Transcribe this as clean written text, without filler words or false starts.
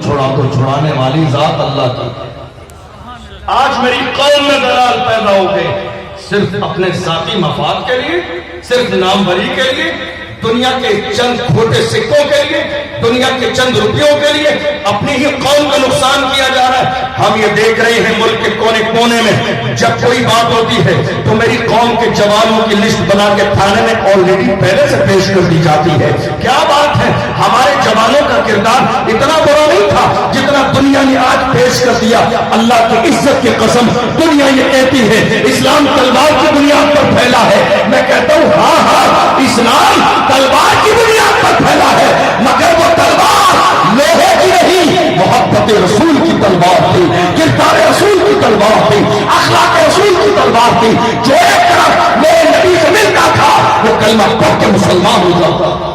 چھڑا تو چھڑانے والی ذات اللہ کی۔ آج میری قوم میں دلال پیدا ہو گئے صرف اپنے ذاتی مفاد کے لیے، صرف ناموری کے لیے، دنیا کے چند کھوٹے سکوں کے لیے، دنیا کے چند روپیوں کے لیے اپنی ہی قوم کا نقصان کیا جا رہا ہے۔ ہم یہ دیکھ رہے ہیں ملک کے کونے کونے میں جب کوئی بات ہوتی ہے تو میری قوم کے جوانوں کی لسٹ بنا کے تھانے میں آلریڈی پہلے سے پیش کر دی جاتی ہے۔ کیا بات ہے، ہمارے جوانوں کا کردار اتنا برا نہیں تھا جتنا دنیا نے آج پیش کر دیا۔ اللہ کی عزت کی قسم، دنیا یہ کہتی ہے اسلام تلوار کی بنیاد پر پھیلا ہے۔ میں کہتا ہوں ہاں ہاں، اسلام تلوار کی بنیاد پر پھیلا ہے، مگر وہ تلوار لوہے کی نہیں، محبت رسول کی تلوار تھی، کردار رسول کی تلوار تھی، اخلاق رسول کی تلوار تھی۔ جو ایک طرف میرے نبی سے ملتا تھا وہ کلمہ پڑھ کے مسلمان ہو جاتا تھا۔